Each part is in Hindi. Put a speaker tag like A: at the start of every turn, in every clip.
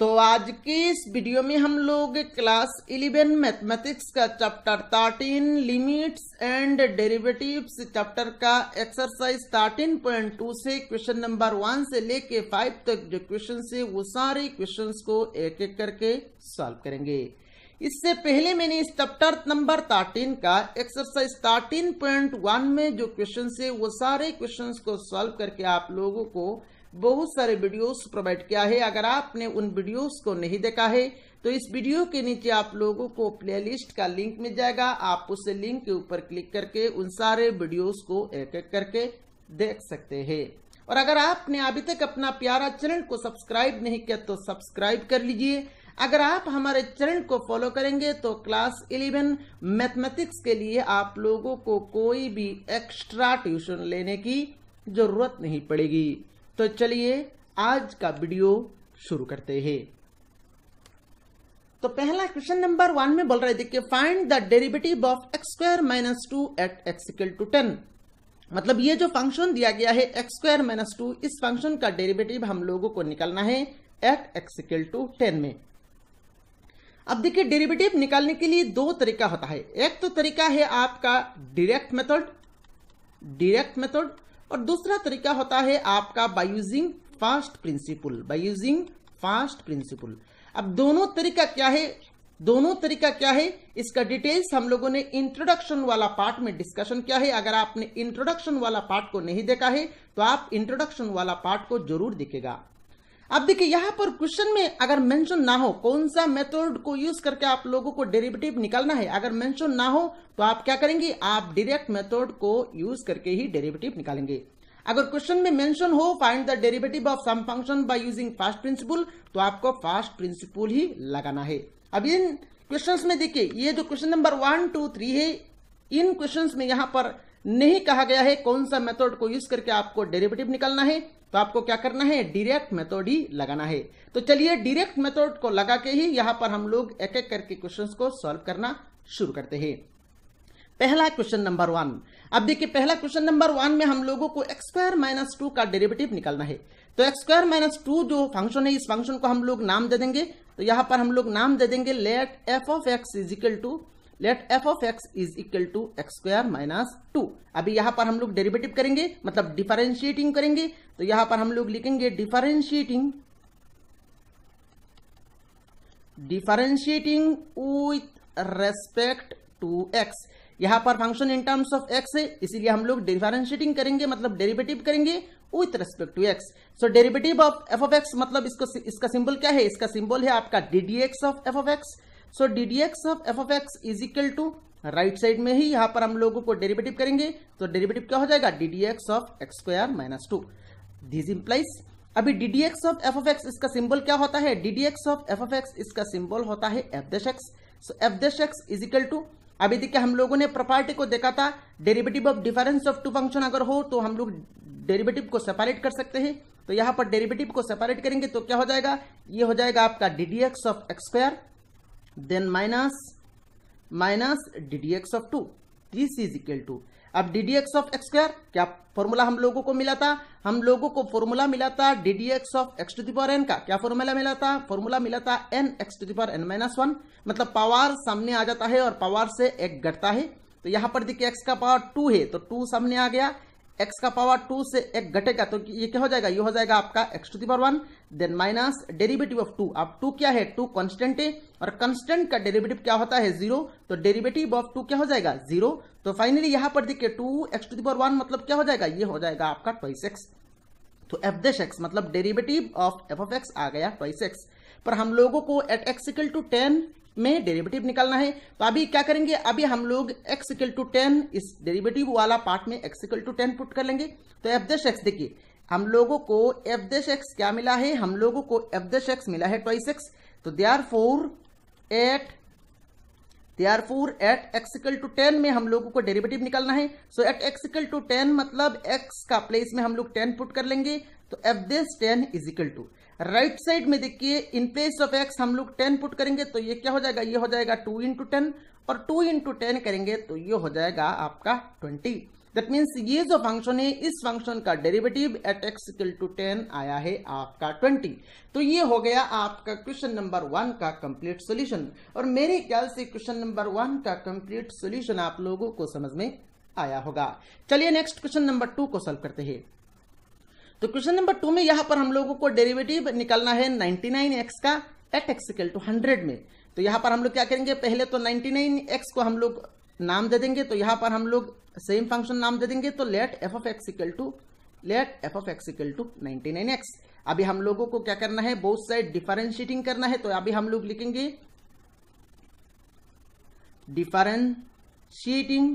A: तो आज की इस वीडियो में हम लोग क्लास 11 मैथमेटिक्स का chapter 13 limits and derivatives chapter का एक्सरसाइज 13.2 से क्वेश्चन नंबर 1 से लेके 5 तक जो क्वेश्चन है वो सारे क्वेश्चंस को एक एक करके सॉल्व करेंगे। इससे पहले मैंने इस चैप्टर नंबर 13 का एक्सरसाइज 13.1 में जो क्वेश्चन है वो सारे क्वेश्चंस को सॉल्व करके आप लोगों को बहुत सारे वीडियोस प्रोवाइड किया है। अगर आपने उन वीडियोस को नहीं देखा है तो इस वीडियो के नीचे आप लोगों को प्लेलिस्ट का लिंक मिल जाएगा। आप उस लिंक के ऊपर क्लिक करके उन सारे वीडियोस को एक एक करके देख सकते हैं। और अगर आपने अभी तक अपना प्यारा चैनल को सब्सक्राइब नहीं किया तो सब्सक्राइब कर लीजिए। अगर आप हमारे चैनल को फॉलो करेंगे तो क्लास 11 मैथमेटिक्स के लिए आप लोगों को कोई भी एक्स्ट्रा ट्यूशन लेने की जरूरत नहीं पड़ेगी। तो चलिए आज का वीडियो शुरू करते हैं। तो पहला क्वेश्चन नंबर 1 में बोल रहे थे कि find the derivative of x square minus 2 at x equal to 10। मतलब ये जो फंक्शन दिया गया है x स्क्वायर माइनस 2, इस फंक्शन का डेरिवेटिव हम लोगों को निकालना है एट x इक्वल टू 10 में। अब देखिए डेरिवेटिव निकालने के लिए दो तरीका होता है। एक तो तरीका है आपका डायरेक्ट मेथड और दूसरा तरीका होता है आपका बाय यूजिंग फर्स्ट प्रिंसिपल। अब दोनों तरीका क्या है इसका डिटेल्स हम लोगों ने इंट्रोडक्शन वाला पार्ट में डिस्कशन किया है। अगर आपने इंट्रोडक्शन वाला पार्ट को नहीं देखा है तो आप इंट्रोडक्शन वाला पार्ट को जरूर देखेगा। अब देखिए यहां पर क्वेश्चन में अगर मेंशन ना हो कौन सा मेथड को यूज करके आप लोगों को डेरिवेटिव निकालना है, अगर मेंशन ना हो तो आप क्या करेंगे, आप डायरेक्ट मेथड को यूज करके ही डेरिवेटिव निकालेंगे। अगर क्वेश्चन में मेंशन हो find the derivative of some function by using first principle तो आपको फर्स्ट प्रिंसिपल ही लगाना है। अब इन क्वेश्चंस में देखिए ये जो क्वेश्चन नंबर 1, 2, 3 है, इन क्वेश्चंस में यहां पर नहीं कहा गया है कौन सा मेथड को यूज करके आपको डेरिवेटिव निकालना है, तो आपको क्या करना है, डायरेक्ट मेथड ही लगाना है। तो चलिए डायरेक्ट मेथड को लगा के ही यहां पर हम लोग एक एक करके क्वेश्चंस को सॉल्व करना शुरू करते हैं। पहला क्वेश्चन नंबर 1। अब देखिए पहला क्वेश्चन नंबर 1 में हम लोगों को x स्क्वायर माइनस 2 का डेरिवेटिव निकालना है। तो x स्क्वायर माइनस 2 जो फंक्शन है इस फंक्शन को हम लोग नाम दे देंगे। तो यहां पर हम लोग नाम दे देंगे let f of x is equal to x square minus 2। अभी यहां पर हम लोग डेरिवेटिव करेंगे, मतलब डिफरेंशिएटिंग करेंगे। तो यहां पर हम लोग लिखेंगे differentiating with respect to x। यहां पर function in terms of x है, इसीलिए हम लोग डिफरेंशिएटिंग करेंगे, मतलब डेरिवेटिव करेंगे with respect to x। So derivative of f of x मतलब इसका सिंबल क्या है, इसका सिंबल है आपका ddx of f of x। So ddx of f of x is equal to right side में ही यहां पर हम लोगों को डेरिवेटिव करेंगे। तो डेरिवेटिव क्या हो जाएगा, ddx of x square minus 2। This implies अभी ddx of f of x इसका सिंबल क्या होता है, ddx of f of x इसका सिंबल होता है f dash x। So f dash x is equal to, अभी देखिए हम लोगों ने प्रॉपर्टी को देखा था, derivative of difference of two function अगर हो तो हम लोग डेरिवेटिव को सेपरेट कर सकते हैं। तो यहां पर डेरिवेटिव को सेपरेट करेंगे तो क्या हो जाएगा, ये हो जाएगा आपका ddx of x square then minus ddx of 2। This is equal to, अब ddx ऑफ x स्क्वायर क्या फॉर्मूला हम लोगों को मिला था, हम लोगों को फॉर्मूला मिला था ddx of x to the power n का। क्या फॉर्मूला मिला था, फॉर्मूला मिला था n x to the power n minus 1। मतलब पावर सामने आ जाता है और पावर से एक घटता है। तो यहां पर देखिए x का पावर 2 है तो 2 सामने आ गया, x का पावर 2 से एक घटेगा तो ये क्या हो जाएगा, ये हो जाएगा आपका x to the power 1 then minus derivative of 2। अब 2 क्या है, 2 कांस्टेंट है और कांस्टेंट का डेरिवेटिव क्या होता है, 0। तो डेरिवेटिव ऑफ 2 क्या हो जाएगा, 0। तो फाइनली यहां पर देखिए 2x टू द पावर 1 मतलब क्या हो जाएगा, ये हो जाएगा आपका ट्वाइस x। तो f डैश x मतलब derivative of f of x आ गया ट्वाइस x। पर हम लोगों को एट x इक्वल टू 10 में डेरिवेटिव निकालना है। तो अभी क्या करेंगे, अभी हम लोग x इक्वल टू 10 इस डेरिवेटिव वाला पार्ट में x इक्वल टू 10 पुट कर लेंगे। तो f डैश x देखिए हम लोगों को f डैश x क्या मिला है, हम लोगों को f डैश x मिला है ट्वाइस x। तो therefore at x equal to 10 में हम लोगों को डेरिवेटिव निकालना है। So at x equal to 10 मतलब x का प्लेस में हम लोग 10 पुट कर लेंगे। तो f dash 10 is equal to, right side में देखिए इन प्लेस ऑफ x हम लोग 10 पुट करेंगे तो ये क्या हो जाएगा, ये हो जाएगा 2 इंटू 10 और 2 इंटू 10 करेंगे तो ये हो जाएगा आपका 20। दैट मीन्स ये जो फंक्शन है इस फंक्शन का derivative at x equal to 10 आया है आपका 20। तो ये हो गया आपका क्वेश्चन नंबर 1 का कंप्लीट सॉल्यूशन। और मेरे ख्याल से क्वेश्चन नंबर 1 का कंप्लीट सॉल्यूशन आप लोगों को समझ में आया होगा। चलिए नेक्स्ट क्वेश्चन नंबर 2 को सॉल्व करते हैं। तो क्वेश्चन नंबर 2 में यहां पर हम लोगों को डेरिवेटिव निकालना है 99x का एट x इक्वल टू 100 में। तो यहां पर हम लोग क्या करेंगे, पहले तो 99x को हम लोग नाम दे देंगे। तो यहां पर हम लोग सेम फंक्शन नाम दे देंगे। तो let f of x equal to 99x। अभी हम लोगों को क्या करना है, बोथ साइड डिफरेंशिएटिंग करना है। तो अभी हम लोग लिखेंगे differentiating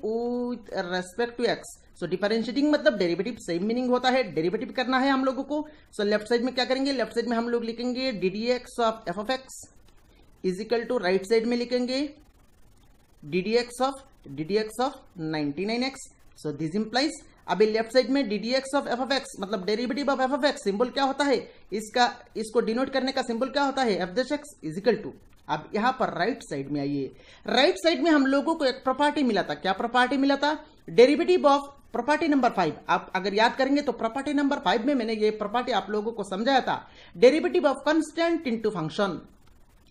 A: with respect to x. So differentiating मतलब डेरिवेटिव सेम मीनिंग होता है, डेरिवेटिव करना है हम लोगों को। सो लेफ्ट साइड में क्या करेंगे, लेफ्ट साइड में हम लोग लिखेंगे d d x of f of x is equal to, right side में लिखेंगे d d x of 99x। So this implies, अभी लेफ्ट साइड में d d x of f of x मतलब derivative of f of x, symbol क्या होता है इसको डिनोट करने का सिंबल क्या होता है, f dash x is equal to. अब यहां पर राइट साइड में आइए, राइट साइड में हम लोगों को एक प्रॉपर्टी मिला था। क्या प्रॉपर्टी मिला था, डेरिवेटिव ऑफ प्रॉपर्टी नंबर 5। आप अगर याद करेंगे तो प्रॉपर्टी नंबर 5 में मैंने ये प्रॉपर्टी आप लोगों को समझाया था, derivative of constant into function.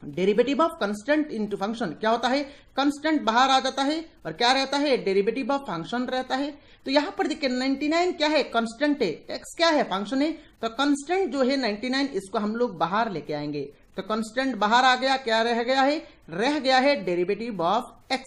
A: Derivative of constant into function क्या होता है, कांस्टेंट बाहर आ जाता है और क्या रहता है, डेरिवेटिव ऑफ फंक्शन रहता है। तो यहां पर देखिए 99 क्या है, कांस्टेंट है, x क्या है, फंक्शन है। तो कांस्टेंट जो है 99 इसको हम लोग बाहर लेके आएंगे। तो कांस्टेंट बाहर आ गया, क्या रह गया है derivative of x,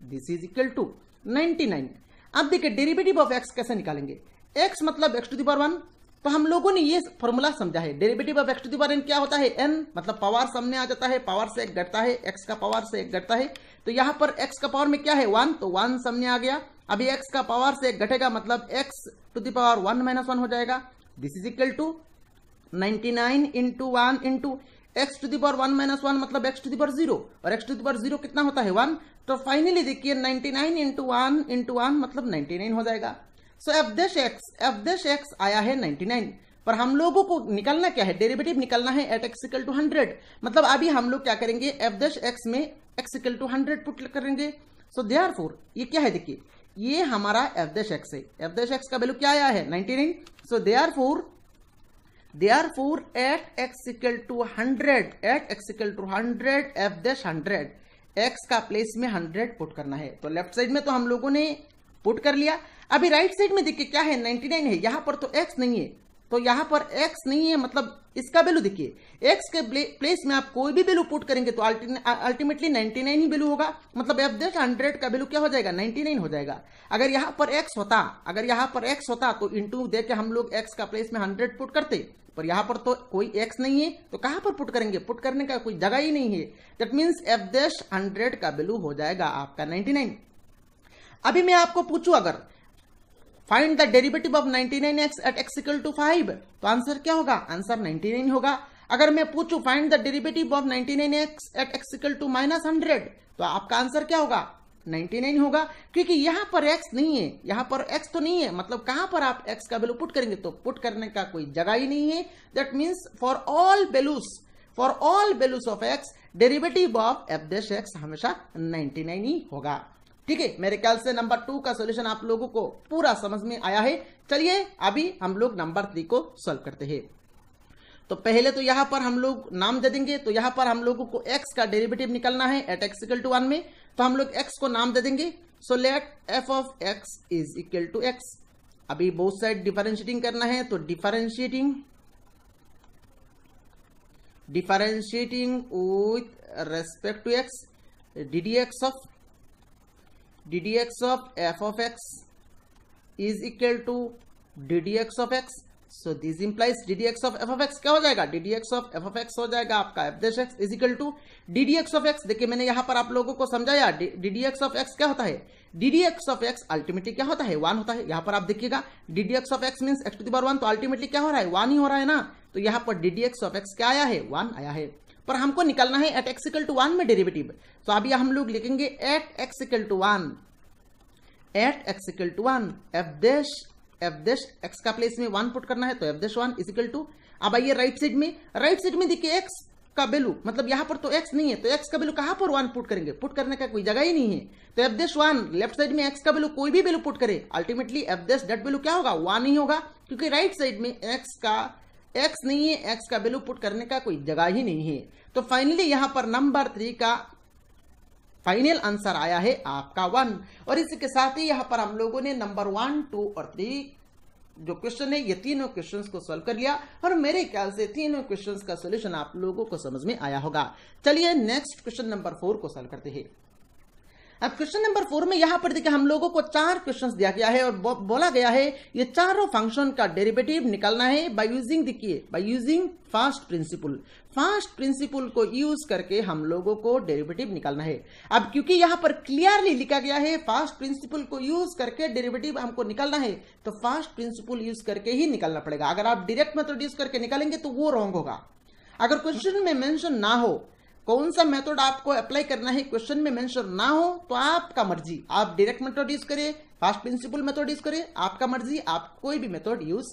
A: this is equal to 99। अब देखिए डेरिवेटिव ऑफ x कैसे निकालेंगे, x मतलब x टू द पावर 1। तो हम लोगों ने ये फॉर्मूला समझा है, derivative of x to the power n क्या होता है, n मतलब पावर सामने आ जाता है, पावर से एक घटता है, x का पावर से एक घटता है। तो यहां पर x का पावर में क्या है 1, तो 1 सामने आ गया। अभी x का पावर से एक घटेगा मतलब x to the power 1 minus 1 हो जाएगा। This is equal to 99 into 1 into x to the power 1 minus 1 मतलब x टू द पावर 0, और x टू द पावर 0 कितना होता है 1। तो फाइनली देखिए 99 इंटू 1 मतलब 99 हो जाएगा। सो एफ डैश एक्स आया है 99। पर हम लोगों को निकालना क्या है, डेरिवेटिव निकालना है एट x इक्वल टू 100। मतलब अभी हम लोग क्या करेंगे, एफ डैश एक्स में x इक्वल टू 100 पुट करेंगे। सो देयरफॉर ये क्या है, देखिए ये हमारा एफ डैश एक्स है, एफ डैश एक्स का वैल्यू क्या आया है 99। So therefore at x equal to 100 f dash 100 x का प्लेस में 100 पुट करना है। तो लेफ्ट साइड में तो हम लोगों ने पुट कर लिया। अभी राइट साइड में देखिए क्या है 99 है, यहां पर तो x नहीं है। तो यहां पर x नहीं है मतलब इसका वैल्यू देखिए, x के प्लेस में आप कोई भी वैल्यू पुट करेंगे तो अल्टीमेटली 99 ही वैल्यू होगा। मतलब एफ डैश 100 का वैल्यू क्या हो जाएगा, 99 हो जाएगा। अगर यहां पर x होता तो इंटू दे के हम लोग x का प्लेस में 100 पुट करते, पर यहां पर तो कोई x नहीं है, तो कहां पर पुट करेंगे, पुट करने का कोई जगह ही नहीं है। दैट मीन्स एफ डैश 100 का वैल्यू हो जाएगा आपका 99। अभी मैं आपको पूछूं अगर find the derivative of 99x at x equal to 5, तो आंसर क्या होगा, आंसर 99 होगा। अगर मैं पूछूं find the derivative of 99x at x equal to minus 100, तो आपका आंसर क्या होगा, 99 होगा। क्योंकि यहां पर x नहीं है, यहां पर x तो नहीं है, मतलब कहां पर आप x का वैल्यू पुट करेंगे, तो पुट करने का कोई जगह ही नहीं है। That means for all values of x derivative of F dash x हमेशा 99 ही होगा। ठीक है, मेरे ख्याल से नंबर 2 का सॉल्यूशन आप लोगों को पूरा समझ में आया है। चलिए अभी हम लोग नंबर 3 को सॉल्व करते हैं। तो पहले तो यहां पर हम लोग नाम दे देंगे। तो यहां पर हम लोगों को x का डेरिवेटिव निकालना है एट x इक्वल टू 1 में। तो हम लोग x को नाम दे देंगे। So let f of x is equal to x। अभी बोथ साइड डिफरेंशिएटिंग करना है, तो differentiating with respect to x, ddx of f of x is equal to ddx of x। so this implies ddx of f of x क्या हो जाएगा, ddx of f of x हो जाएगा आपका f dash x is equal to ddx of x। देखिए मैंने यहां पर आप लोगों को समझाया ddx of x क्या होता है, ddx of x अल्टीमेटली क्या होता है, 1 होता है। यहां पर आप देखिएगा ddx of x means x to the power 1, तो अल्टीमेटली क्या हो रहा है, 1 ही हो रहा है ना। तो यहां पर ddx of x क्या आया है, 1 आया है। पर हमको निकालना है एट x इक्वल टू 1 में डेरिवेटिव। तो अभी हम लोग लिखेंगे at x equal to 1, f dash x का प्लेस में 1 पुट करना है, तो f dash 1 is equal to. अब आइए राइट साइड में देखिए x का वैल्यू, मतलब यहां पर तो x नहीं है, तो x का वैल्यू कहां पर 1 पुट करेंगे, पुट करने का कोई जगह ही नहीं है। तो एफ डैश 1 लेफ्ट साइड में x का वैल्यू कोई भी वैल्यू पुट करे, ultimately F dash dot value क्या होगा, 1 ही होगा, क्योंकि राइट साइड में x नहीं है, x का वैल्यू पुट करने का कोई जगह ही नहीं है। तो फाइनली यहां पर नंबर 3 का फाइनल आंसर आया है आपका 1। और इसी के साथ ही यहां पर हम लोगों ने नंबर 1, 2 और 3 जो क्वेश्चन है ये तीनों क्वेश्चंस को सॉल्व कर लिया, और मेरे ख्याल से तीनों क्वेश्चंस का सॉल्यूशन आप लोगों को समझ में आया होगा। चलिए नेक्स्ट क्वेश्चन नंबर 4 को सॉल्व करते हैं। अब क्वेश्चन नंबर 4 में यहां पर देखिए हम लोगों को 4 क्वेश्चंस दिया गया है और बोला गया है ये चारों फंक्शन का डेरिवेटिव निकालना है बाय यूजिंग, देखिए bye using first principal. First principle को यूज करके हम लोगों को डेरिवेटिव निकालना है। अब क्योंकि यहां पर क्लियरली लिखा गया है फर्स्ट प्रिंसिपल को यूज करके डेरिवेटिव हमको निकालना है, तो फर्स्ट प्रिंसिपल यूज करके ही निकालना पड़ेगा। अगर आप डायरेक्ट मेथड यूज करके निकालेंगे तो वो रॉन्ग होगा। अगर क्वेश्चन में मेंशन ना हो कौन सा मेथड आपको अप्लाई करना है, क्वेश्चन में मेंशन ना हो तो आपका मर्जी, आप डायरेक्ट मेथड यूज करें, फर्स्ट प्रिंसिपल मेथड यूज करें, आपका मर्जी, आप कोई भी मेथड यूज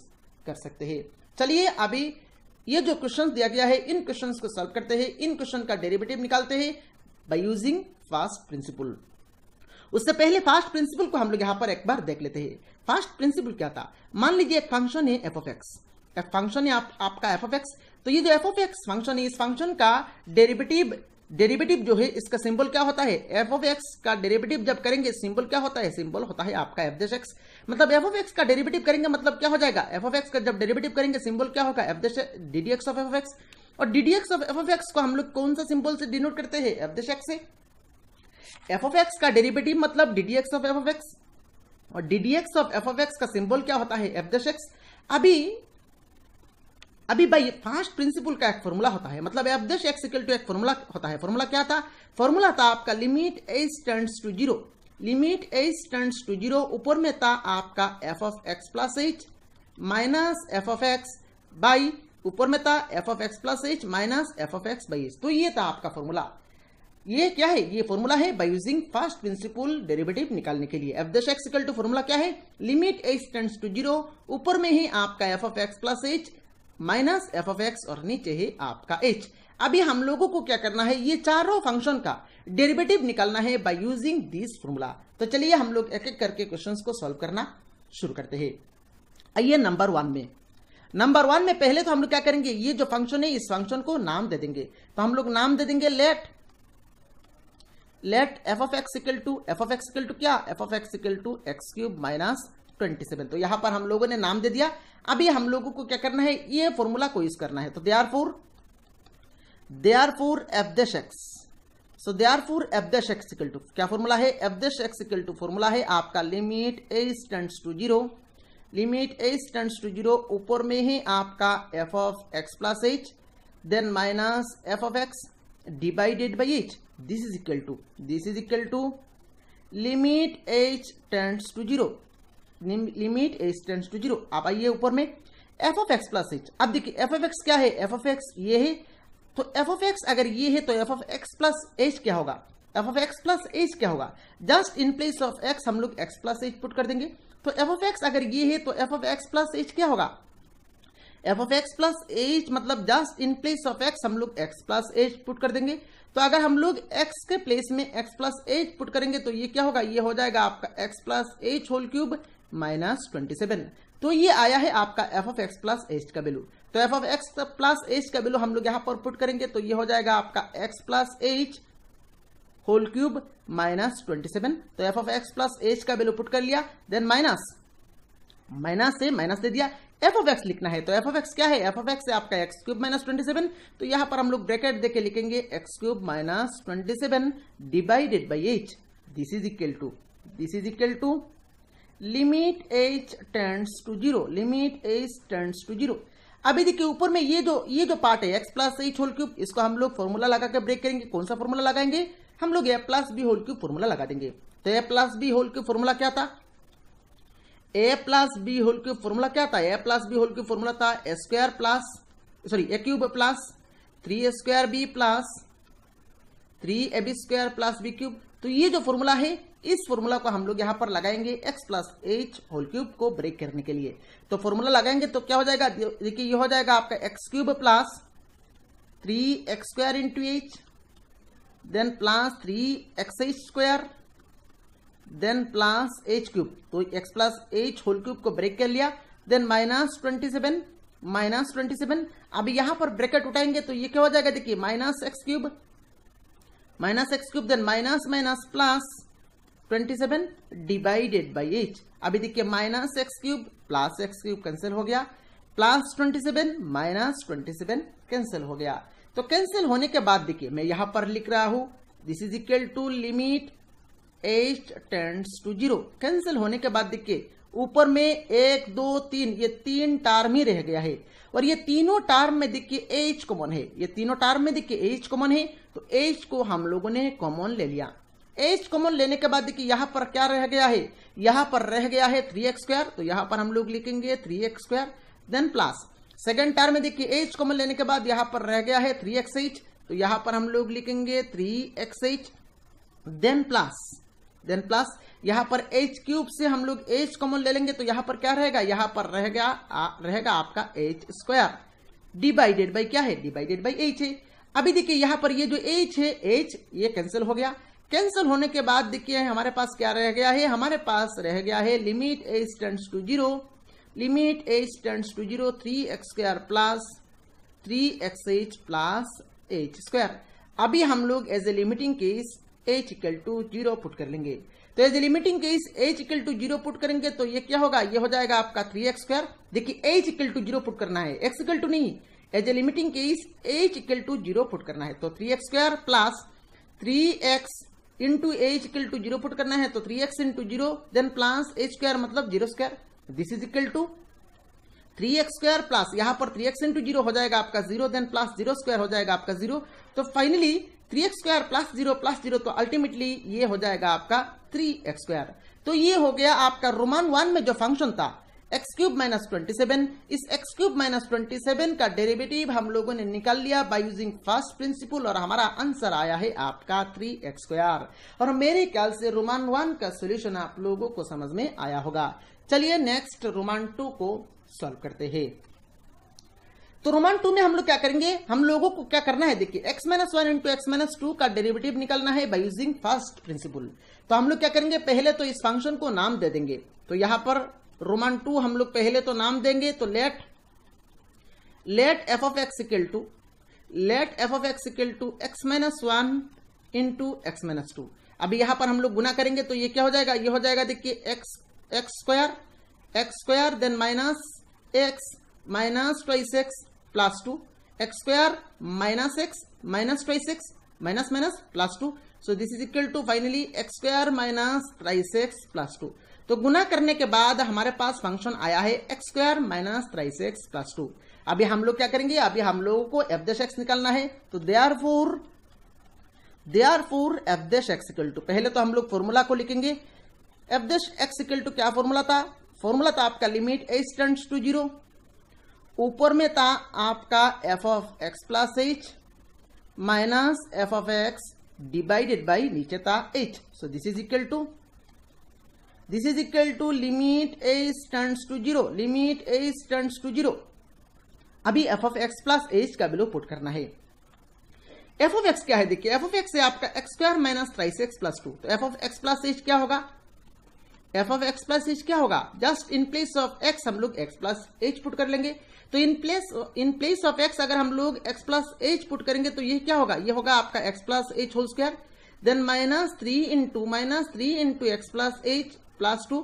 A: कर सकते हैं। चलिए अभी ये जो क्वेश्चन दिया गया है इन क्वेश्चंस को सॉल्व करते हैं, इन क्वेश्चन का डेरिवेटिव निकालते हैं बाय यूजिंग फर्स्ट प्रिंसिपल। उससे पहले फर्स्ट प्रिंसिपल को हम लोग यहां पर एक बार देख लेते हैं। फर्स्ट प्रिंसिपल क्या था, मान लीजिए एक फंक्शन है एफ ऑफ एक्स, एक फंक्शन है आपका एफ ऑफ एक्स। तो ये जो एफ ऑफ एक्स फंक्शन है इस फंक्शन का डेरिवेटिव जो है इसका सिंबल क्या होता है, एफ ऑफ एक्स का डेरिवेटिव जब करेंगे सिंबल क्या होता है, सिंबल होता है आपका एफ डैश एक्स। मतलब एफ ऑफ एक्स का डेरिवेटिव करेंगे मतलब क्या हो जाएगा, एफ ऑफ एक्स का जब डेरिवेटिव करेंगे सिंबल क्या होगा, f dash d d x of f of x. और d d x of f of x को हम लोग कौन सा सिंबल से डिनोट करते हैं, एफ डैश एक्स से। एफ ऑफ एक्स का डेरिवेटिव मतलब d d x of f of x, और d d x of f of x का सिंबल क्या होता है, एफ डैश एक्स। अभी भाई फर्स्ट प्रिंसिपल का एक फॉर्मूला होता है, मतलब f dash x equal to एक फॉर्मूला होता है। फॉर्मूला क्या था, फॉर्मूला था आपका limit h tends to zero, limit h tends to zero, ऊपर में था आपका f of x plus h minus f of x by, ऊपर में था f of x plus h minus f of x by h. तो ये था आपका फॉर्मूला। ये क्या है, ये फॉर्मूला है by using first principle derivative निकालने के लिए। F dash x equal to formula क्या है, limit h tends to zero, ऊपर में ही आपका f of x plus h minus f of x और नीचे है आपका एच। अभी हम लोगों को क्या करना है, ये चारों फंक्शन का डेरिवेटिव निकालना है बाय यूजिंग दिस फॉर्मूला। तो चलिए हम लोग एक एक करके क्वेश्चंस को सॉल्व करना शुरू करते हैं। आइए नंबर 1 में पहले तो हम लोग क्या करेंगे, ये जो फंक्शन है इस फंक्शन को नाम दे देंगे। तो हम लोग नाम दे देंगे let f of x equal to क्या, f of x equal to x cube minus 27। तो यहां पर हम लोगों ने नाम दे दिया। अभी हम लोगों को क्या करना है, ये फॉर्मूला को यूज करना है। तो therefore f dash x, so therefore f dash x equal to क्या फॉर्मूला है, f dash x equal to formula है आपका limit h tends to zero, limit h tends to zero, ऊपर में ही आपका f of x plus h then minus f of x divided by h. This is equal to limit h tends to zero, limit h tends to zero. आप आइए ऊपर में F of x plus H. अब देखिए एफ ऑफ एक्स क्या है, एफ ऑफ एक्स ये है, तो एफ ऑफ एक्स अगर ये है तो f of x plus h क्या होगा, f of x plus h क्या होगा, just in place of x हम लोग एक्स प्लस एच पुट कर देंगे। तो एफ ऑफ एक्स अगर ये है तो f of x plus h क्या होगा, f of x plus h मतलब just in place of x हम लोग एक्स प्लस एच पुट कर देंगे। तो अगर हम लोग एक्स के प्लेस में एक्स प्लस एच पुट करेंगे तो ये क्या होगा, ये हो जाएगा आपका x plus h whole cube minus 27। तो ये आया है आपका f of x plus h का वैल्यू। तो f of x plus h का वैल्यू हम लोग यहां पर पुट करेंगे तो ये हो जाएगा आपका x plus h whole cube minus 27। तो f of x plus h का वैल्यू पुट कर लिया, देन माइनस से माइनस दे दिया, एफ ऑफ एक्स लिखना है। तो एफ ऑफ एक्स क्या है, एफ ऑफ एक्स है आपका एक्स क्यूब माइनस 27। तो यहां पर हम लोग ब्रैकेट देके लिखेंगे x cube minus 27 divided by h. This is equal to limit h tends to zero, limit h tends to zero. अभी देखिए ऊपर में ये जो पार्ट है x plus h whole cube, इसको हम लोग फॉर्मूला लगा के ब्रेक करेंगे। कौन सा फॉर्मूला लगाएंगे, हम लोग a plus b whole cube formula लगा देंगे। तो a plus b whole cube formula क्या था, a plus b whole cube formula क्या था, a plus b whole cube formula था a cube plus 3 square b plus 3 a b square plus b cube. तो ये जो फॉर्मूला है इस फॉर्मूला को हम लोग यहां पर लगाएंगे x plus h whole cube को ब्रेक करने के लिए। तो फॉर्मूला लगाएंगे तो क्या हो जाएगा, देखिए ये हो जाएगा आपका x cube plus 3x² into h, then plus 3xh², then plus h cube, तो x plus h whole cube को ब्रेक कर लिया, देन -27 अब यहां पर ब्रैकेट उठाएंगे तो ये क्या हो जाएगा, देखिए -x³ then minus plus 27 divided by h. अभी देखिए -x³ प्लस x³ कैंसिल हो गया, प्लस 27 -27 कैंसिल हो गया। तो कैंसिल होने के बाद देखिए मैं यहां पर लिख रहा हूं this is equal to limit h tends to 0। Cancel होने के बाद देखिए ऊपर में 1 2 3 ये 3 टर्म ही रह गया है, और ये तीनों टर्म में देखिए h कॉमन है, ये तीनों टर्म में देखिए h कॉमन है, तो h को हम लोगों ने कॉमन ले लिया। h कॉमन लेने के बाद देखिए यहां पर क्या रह गया है, यहां पर रह गया है 3x², तो यहां पर हम लोग लिखेंगे 3x², then plus second term में देखिए h कॉमन लेने के बाद यहां पर रह गया है 3xh, तो यहां पर हम लोग लिखेंगे 3xh, देन प्लस यहां पर h³ से हम लोग h कॉमन ले लेंगे, तो यहां पर क्या रहेगा, यहां पर रहेगा आपका h² डिवाइडेड बाई क्या है, डिवाइडेड बाई h है। अभी देखिए यहां पर ये जो h है, h ये कैंसिल हो गया। कैंसिल होने के बाद देखिए हमारे पास क्या रह गया है, हमारे पास रह गया है limit h tends to 0 3x² plus 3xh plus h²। अभी हम लोग as a limiting case h equal to 0 put कर लेंगे, तो as a limiting case h equal to 0 put करेंगे तो ये क्या होगा, ये हो जाएगा आपका 3x²। देखिए h इक्वल टू 0 पुट करना है, x इक्वल टू नहीं, as a limiting case h equal to 0 put करना है, तो 3x² plus 3x into h equal to 0 put करना है, तो 3x into 0 then plus h² मतलब 0², this is equal to 3x² plus यहां पर 3x इंटू 0 हो जाएगा आपका 0, देन प्लस 0² हो जाएगा आपका 0, तो फाइनली 3x² प्लस 0 तो अल्टीमेटली ये हो जाएगा आपका 3x²। तो ये हो गया आपका रोमन 1 में जो फंक्शन था x³ माइनस 27, इस x³ माइनस 27 का डेरिवेटिव हम लोगों ने निकाल लिया बाय यूजिंग फर्स्ट प्रिंसिपल, और हमारा आंसर आया है आपका 3x²। और मेरे ख्याल से रोमन 1 का सोल्यूशन आप लोगों को समझ में आया होगा। चलिए नेक्स्ट रोमन 2 को सॉल्व करते हैं। तो रोमन 2 में हम लोग क्या करेंगे, हम लोगों को क्या करना है, देखिए x-1 इंटू x-2 का डेरिवेटिव निकालना है बाय यूजिंग फर्स्ट प्रिंसिपल। तो हम लोग क्या करेंगे, पहले तो इस फंक्शन को नाम दे देंगे, तो यहां पर रोमन 2 हम लोग पहले तो नाम देंगे, तो let f of x equal to x-1 into x-2। अभी यहां पर हम लोग गुना करेंगे तो ये क्या हो जाएगा, ये हो जाएगा देखिए x² then minus x minus 2x plus 2 x² minus x minus 2x minus plus 2, so this is equal to finally x² minus 3x plus 2। तो गुना करने के बाद हमारे पास फंक्शन आया है x² माइनस 3x प्लस 2। अभी हम लोग क्या करेंगे, अभी हम लोगों को f' निकालना है, तो देयरफॉर f' इक्वल टू, पहले तो हम लोग फॉर्मूला को लिखेंगे, f' इक्वल टू क्या फॉर्मूला था, फॉर्मूला था आपका लिमिट h टेंड्स टू 0, ऊपर में था आपका f of x plus h minus f of x divided by नीचे था h, so this is equal to limit h tends to 0, अभी f of x plus h का वैल्यू पुट करना है। f ऑफ x क्या है, देखिए f ऑफ x है आपका x² माइनस 3x प्लस 2, तो f of x plus h क्या होगा, f of x plus h क्या होगा, just in place of x हम लोग x प्लस h पुट कर लेंगे, तो इन प्लेस ऑफ x अगर हम लोग x प्लस h पुट करेंगे तो ये क्या होगा, ये होगा आपका x plus h whole square, then minus 3 into x plus h plus 2।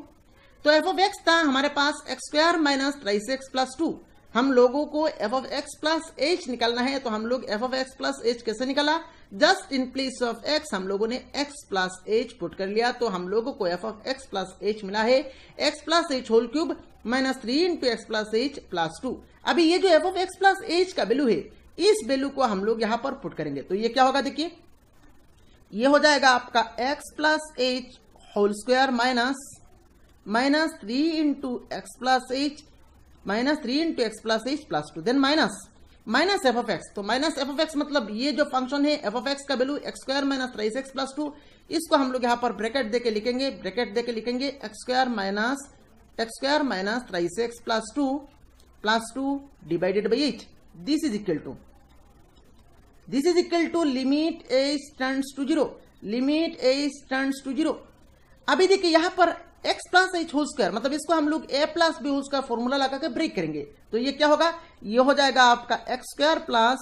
A: तो f ऑफ x था हमारे पास x² माइनस 3x प्लस 2, हम लोगों को f of x plus h निकालना है, तो हम लोग f of x plus h कैसे निकाला, just in place of x हम लोगों ने x प्लस h पुट कर लिया, तो हम लोगों को f of x plus h मिला है x plus h whole cube minus 3 into x plus h plus 2। अभी ये जो f of x plus h का वैल्यू है, इस वैल्यू को हम लोग यहां पर पुट करेंगे, तो ये क्या होगा, देखिए ये हो जाएगा आपका x plus h whole square minus 3 into x plus h minus 3 into x plus h plus 2, then minus f of x, तो माइनस f ऑफ x मतलब ये जो फंक्शन है f ऑफ x का value x² minus 3x plus 2, इसको हम लोग यहाँ पर ब्रैकेट देके लिखेंगे x² minus 3x plus 2 divided by h, this is equal to this is equal to limit h tends to zero, limit h tends to zero. अभी देखिए यहां पर x plus h whole square, मतलब इसको हम लोग a plus b whole square formula लगा के ब्रेक करेंगे, तो ये क्या होगा, ये हो जाएगा आपका x square plus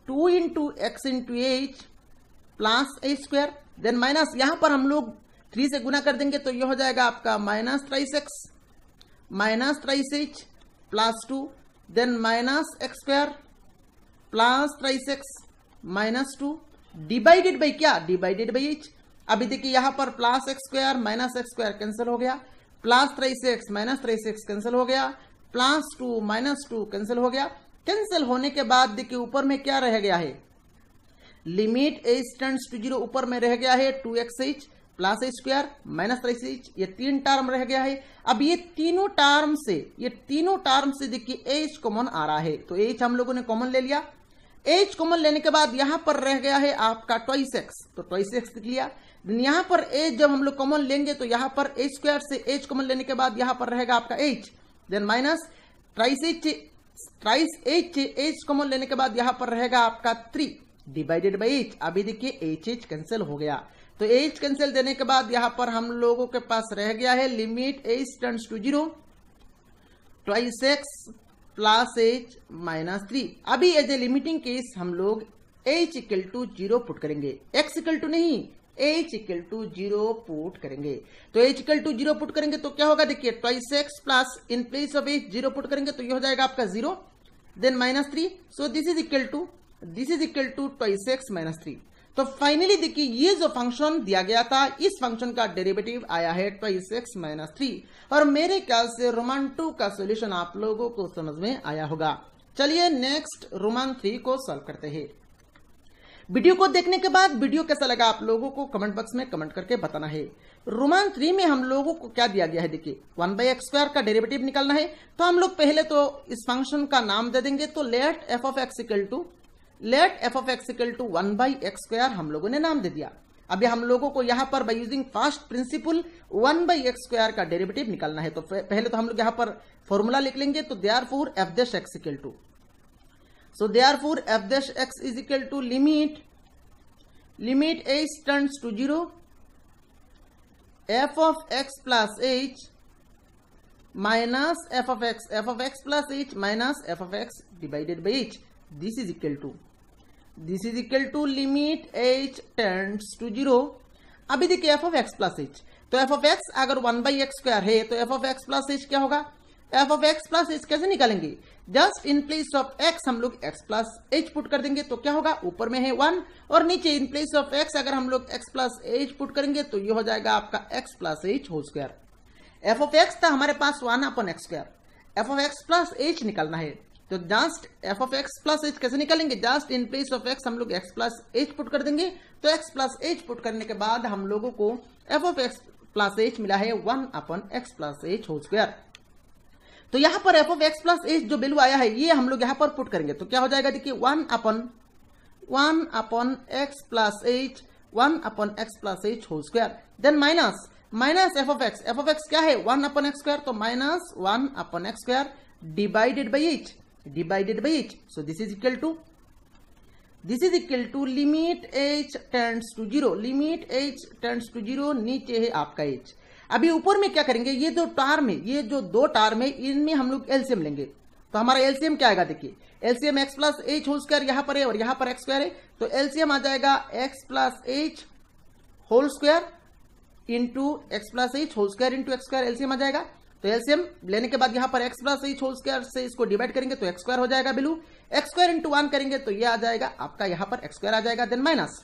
A: 2 into x into h plus h square, then minus यहां पर हम लोग 3 से गुना कर देंगे तो ये हो जाएगा आपका minus thrice h plus 2, then minus x square plus thrice x minus 2 divided by क्या, डिवाइडेड बाई एच। अभी देखिए यहां पर plus x square minus x square cancel हो गया, plus thrice x minus thrice x cancel हो गया, प्लस 2 माइनस 2 कैंसिल हो गया। कैंसिल होने के बाद देखिए ऊपर में क्या रह गया है, limit h tends to zero, ऊपर में रह गया है 2xh plus h square minus thrice h, ये 3 टर्म रह गया है। अब ये तीनों टर्म से देखिए एच कॉमन आ रहा है, तो एच हम लोगों ने कॉमन ले लिया। एच कॉमन लेने के बाद यहां पर रह गया है आपका ट्वाइस एक्स, तो ट्वाइस एक्स लिख लिया। यहां पर एच जब हम लोग कॉमन लेंगे तो यहां पर एच स्क्वायर से एच कॉमन लेने के बाद यहां पर रहेगा आपका H, then minus ट्राइस H common लेने के बाद यहां पर रहेगा आपका 3 डिवाइडेड बाई एच। अभी देखिए एच कैंसिल हो गया, तो एच कैंसिल देने के बाद यहां पर हम लोगों के पास रह गया है limit h tends to zero twice x plus h minus 3। अभी एज ए लिमिटिंग केस हम लोग एच इक्वल टू 0 पुट करेंगे, एक्स इक्वल टू नहीं, एच इक्वल टू 0 पुट करेंगे। तो एच इक्वल टू 0 पुट करेंगे तो क्या होगा, देखिए twice x plus in place of h 0 put करेंगे तो ये हो जाएगा आपका 0, then minus 3, so this is equal to twice x minus 3। तो फाइनली देखिए ये जो फंक्शन दिया गया था, इस फंक्शन का डेरिवेटिव आया है ट्वाइस एक्स माइनस 3, और मेरे ख्याल से रोमान 2 का सोल्यूशन आप लोगों को समझ में आया होगा। चलिए नेक्स्ट रोमान 3 को सॉल्व करते हैं। वीडियो को देखने के बाद वीडियो कैसा लगा आप लोगों को कमेंट बॉक्स में कमेंट करके बताना है। रोमान 3 में हम लोगों को क्या दिया गया है, देखिए 1/x² का डेरिवेटिव निकालना है, तो हम लोग पहले तो इस फंक्शन का नाम दे देंगे, तो let f of x equal to 1/x² हम लोगों ने नाम दे दिया। अभी हम लोगों को यहां पर bye using first principal 1/x² का डेरिवेटिव निकालना है, तो पहले तो हम लोग यहां पर फॉर्मूला लिख लेंगे, तो therefore f' equal to, so therefore f dash x is equal to limit h tends to 0 f of x plus h minus f of x plus h minus f of x divided by h, this is equal to limit h tends to 0। अभी देखिए f of x plus h, तो f of x अगर 1/x² है तो f of x plus h क्या होगा, f of x plus h कैसे निकालेंगे, just in place of x हम लोग x प्लस h पुट कर देंगे, तो क्या होगा, ऊपर में है 1 और नीचे इन प्लेस ऑफ x अगर हम लोग x प्लस h पुट करेंगे तो ये हो जाएगा आपका x plus h whole square. f of x था हमारे पास 1/x², f of x plus h निकालना है, तो just f of x plus h कैसे निकालेंगे, just in place of x हम लोग x प्लस h पुट कर देंगे, तो x प्लस h पुट करने के बाद हम लोगों को f of x plus h मिला है 1/x plus h whole square. तो यहां पर f of x plus h जो वैल्यू आया है ये हम लोग यहां पर पुट करेंगे, तो क्या हो जाएगा, देखिए 1/x plus h whole square, then minus f of x क्या है 1/x², तो minus 1/x² divided by h, so this is equal to limit h tends to 0, नीचे है आपका h। अभी ऊपर में क्या करेंगे, ये जो दो टर्म है इनमें हम लोग एलसीएम लेंगे, तो हमारा एलसीएम क्या आएगा, देखिए LCM x plus h whole square यहां पर है और यहां पर x स्क्वायर है, तो एलसीएम आ जाएगा x plus h whole square into x plus h whole square into x square, LCM आ जाएगा। तो एलसीएम लेने के बाद यहां पर x plus h whole square से इसको डिवाइड करेंगे तो x स्क्वायर हो जाएगा वैल्यू, x स्क्वायर इंटू 1 करेंगे तो ये आ जाएगा आपका यहां पर x स्क्वायर आ जाएगा, देन माइनस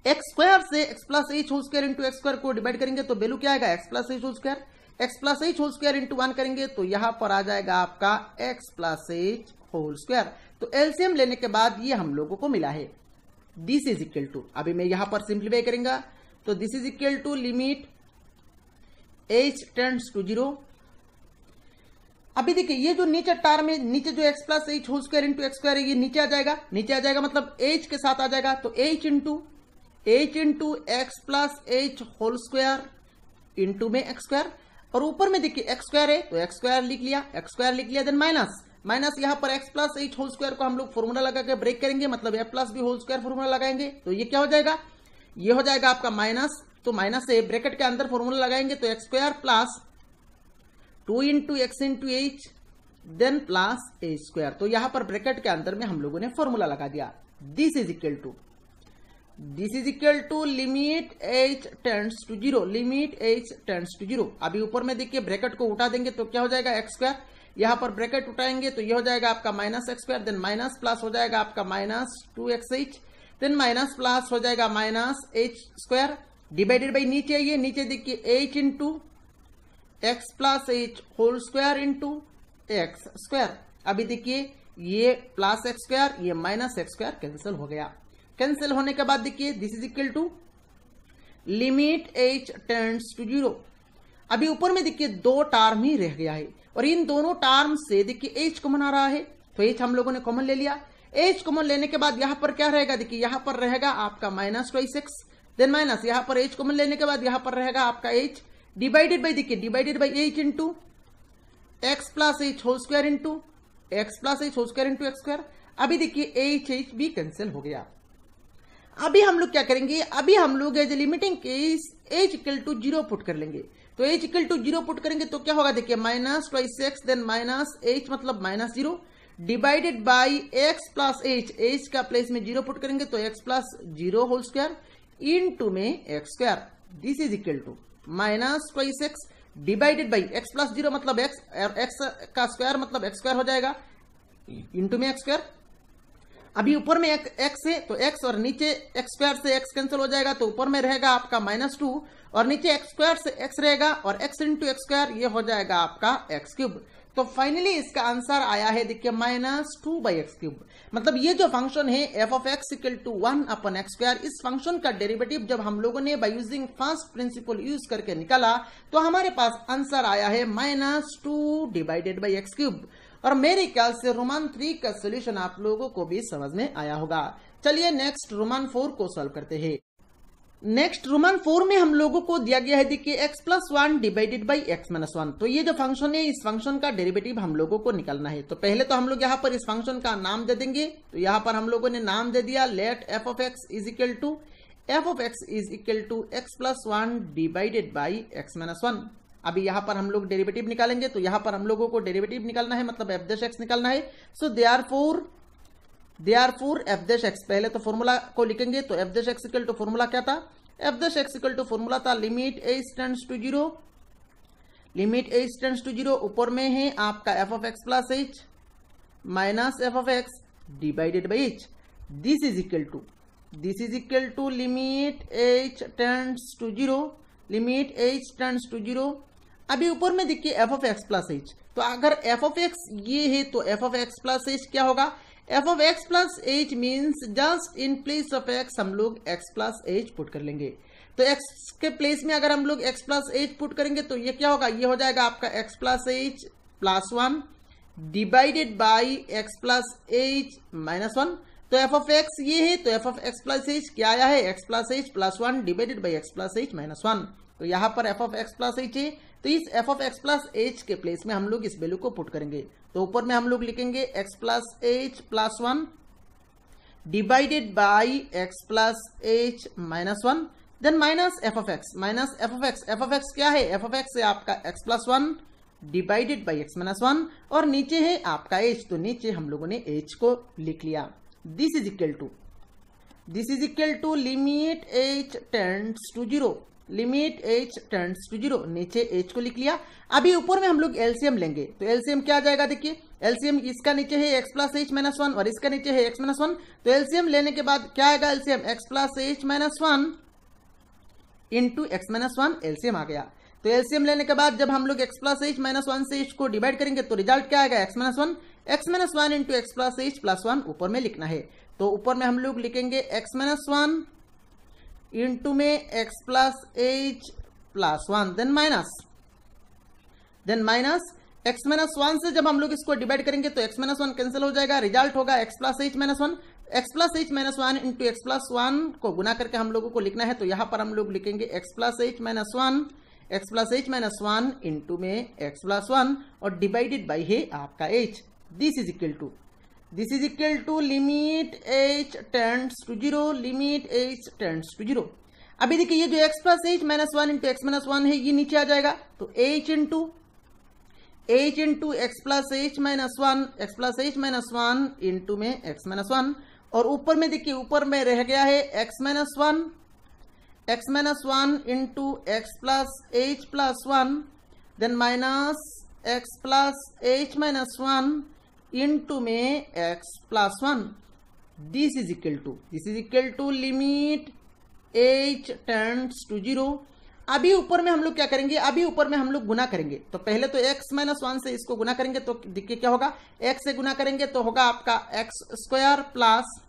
A: x स्क्वायर से x plus h whole square into x square को डिवाइड करेंगे तो वैल्यू क्या आएगा, x plus h whole square into 1 करेंगे तो यहां पर आ जाएगा आपका x plus h whole square. तो एलसीएम लेने के बाद ये हम लोगों को मिला है, दिस इज इक्वल टू, अभी मैं यहां पर सिंप्लीफाई करेंगे तो this is equal to limit h tends to 0। अभी देखिए ये जो नीचे टर्म है, नीचे जो x plus h whole square into x square है ये नीचे आ जाएगा मतलब h के साथ आ जाएगा, तो h into x plus h whole square into में x स्क्वायर, और ऊपर में देखिए x स्क्वायर है तो x स्क्वायर लिख लिया, देन माइनस यहाँ पर x plus h whole square को हम लोग फॉर्मूला लगा के ब्रेक करेंगे, मतलब a plus b whole square formula लगाएंगे, तो ये क्या हो जाएगा, ये हो जाएगा आपका माइनस, तो माइनस से ब्रैकेट के अंदर फॉर्मूला लगाएंगे तो x square plus 2 into x into h then plus h square. तो यहां पर ब्रैकेट के अंदर में हम लोगों ने फॉर्मूला लगा दिया, this is equal to limit h tends to zero, limit h tends to zero. अभी ऊपर में देखिए ब्रैकेट को उठा देंगे तो क्या हो जाएगा एक्स स्क्वायर, यहां पर ब्रैकेट उठाएंगे तो ये हो जाएगा आपका minus x square, then minus plus हो जाएगा आपका minus 2xh, then minus plus हो जाएगा minus h square divided by नीचे, ये नीचे देखिए h into x plus h whole square into x square. अभी देखिए ये प्लस एक्स स्क्वायर, ये माइनस एक्स स्क्वायर कैंसिल हो गया। कैंसिल होने के बाद देखिए this is equal to limit h tends to zero. अभी ऊपर में देखिए दो टर्म ही रह गया है और इन दोनों टर्म से देखिए एच कॉमन आ रहा है, तो एच हम लोगों ने कॉमन ले लिया। एच कॉमन लेने के बाद यहां पर क्या रहेगा, देखिए यहां पर रहेगा आपका माइनस 2x, देन माइनस यहां पर एच कॉमन लेने के बाद यहां पर रहेगा आपका एच डिवाइडेड बाई, देखिए divided by h into x plus h whole square into x plus h whole square into x square. अभी देखिए एच भी कैंसिल हो गया। अभी हम लोग क्या करेंगे, अभी हम लोग as limiting case h equal to zero put कर लेंगे, तो h equal to zero put करेंगे तो क्या होगा, देखिए minus 2x then minus h मतलब minus zero divided by x plus h, h का प्लेस में जीरो पुट करेंगे तो x plus zero whole square into में x square, this is equal to minus 2x divided by x plus zero मतलब एक्स, और एक्स का स्क्वायर मतलब एक्स स्क्वायर हो जाएगा इंटू में एक्स स्क्वायर। अभी ऊपर में एक्स है तो एक्स और नीचे एक्स स्क्वायर से एक्स कैंसिल हो जाएगा, तो ऊपर में रहेगा आपका माइनस 2 और नीचे एक्स स्क्वायर से एक्स रहेगा और एक्स इंटू एक्स स्क्वायर ये हो जाएगा आपका एक्स क्यूब। तो फाइनली इसका आंसर आया है देखिए माइनस 2 बाई एक्स क्यूब। मतलब ये जो फंक्शन है f of x equal to 1 upon x square, इस फंक्शन का डेरिवेटिव जब हम लोगों ने by using first principle use करके निकाला तो हमारे पास आंसर आया है minus 2 divided by x cube. और मेरे ख्याल से रोमान 3 का सोल्यूशन आप लोगों को भी समझ में आया होगा। चलिए नेक्स्ट रोमान 4 को सॉल्व करते हैं। नेक्स्ट रोमान 4 में हम लोगों को दिया गया है देखिए x plus 1 divided by x minus 1। तो ये जो फंक्शन है इस फंक्शन का डेरिवेटिव हम लोगों को निकालना है। तो पहले तो हम लोग यहाँ पर इस फंक्शन का नाम दे देंगे, तो यहाँ पर हम लोगों ने नाम दे दिया let f of x is equal to x plus 1 divided by x minus 1। अभी यहाँ पर हम लोग डेरिवेटिव निकालेंगे, तो यहाँ पर हम लोगों को डेरिवेटिव निकालना है मतलब एफ डैश एक्स निकालना है। So therefore f dash x, पहले तो फॉर्मूला को लिखेंगे, तो f dash x equal to formula क्या था, f dash x equal to formula था limit h tends to zero, limit h tends to zero, ऊपर में है आपका f of x plus h minus f of x divided by h, this is equal to limit h tends to zero, limit h tends to zero. अभी ऊपर में देखिए F of x plus H, तो अगर एफ ऑफ एक्स ये है तो f of x plus h क्या होगा, f of x plus H means just in place of x हम लोग एक्स प्लस एच पुट कर लेंगे। तो एक्स के प्लेस में अगर हम लोग एक्स प्लस एच पुट करेंगे तो ये क्या होगा, ये हो जाएगा आपका x plus h plus 1 divided by x plus h minus 1। तो एफ ऑफ एक्स ये है तो f of x plus h क्या आया है, x plus h plus 1 divided by x plus h minus 1। तो यहाँ पर F of x plus H है, तो इस F of x plus H के प्लेस में हम लोग इस वैल्यू को पुट करेंगे। तो ऊपर में हम लोग लिखेंगे x plus h plus 1 divided by x plus h minus 1, then minus f of x, minus f of x, f of x क्या है, एफ ऑफ एक्स है आपका x plus 1 divided by x minus 1 और नीचे है आपका एच, तो नीचे हम लोगों ने एच को लिख लिया। This is equal to limit h tends to zero, limit h tends to zero, नीचे एच को लिख लिया। अभी ऊपर में हम लोग एलसीएम लेंगे, तो एलसीएम क्या आ जाएगा, देखिए एलसीएम इसका नीचे है एक्स प्लस एच माइनस 1 और इसका नीचे है एक्स माइनस 1, तो एलसीएम लेने के बाद क्या आएगा, LCM x plus h minus 1 into x minus 1 LCM आ गया। तो एलसीएम लेने के बाद जब हम लोग एक्स प्लस एच माइनस 1 से एच को डिवाइड करेंगे तो रिजल्ट क्या आएगा, x minus 1 into x plus h plus 1 ऊपर में लिखना है। तो ऊपर में हम लोग लिखेंगे एक्स माइनस 1 इंटू में x plus h plus 1 then minus x minus 1 से जब हम लोग इसको डिवाइड करेंगे तो एक्स माइनस 1 कैंसिल हो जाएगा, रिजल्ट होगा x plus h minus 1, x plus h minus 1 into x plus 1 को गुना करके हम लोगों को लिखना है। तो यहां पर हम लोग लिखेंगे x plus h minus 1 into में एक्स प्लस 1 और डिवाइडेड बाई है आपका h, this is equal to limit h tends to 0, limit h tends to 0। अभी देखिए ये जो x plus h minus 1 into x minus 1 है, ये नीचे आ जाएगा, तो h into x plus h minus 1 into में x माइनस 1, और ऊपर में देखिए ऊपर में रह गया है x minus 1 into x plus h plus 1, then minus x plus h minus 1 into में x plus 1। This is equal to limit h tends to 0। अभी ऊपर में हम लोग क्या करेंगे, अभी ऊपर में हम लोग गुना करेंगे, तो पहले तो x माइनस 1 से इसको गुना करेंगे, तो देखिए क्या होगा, x से गुना करेंगे तो होगा आपका x square plus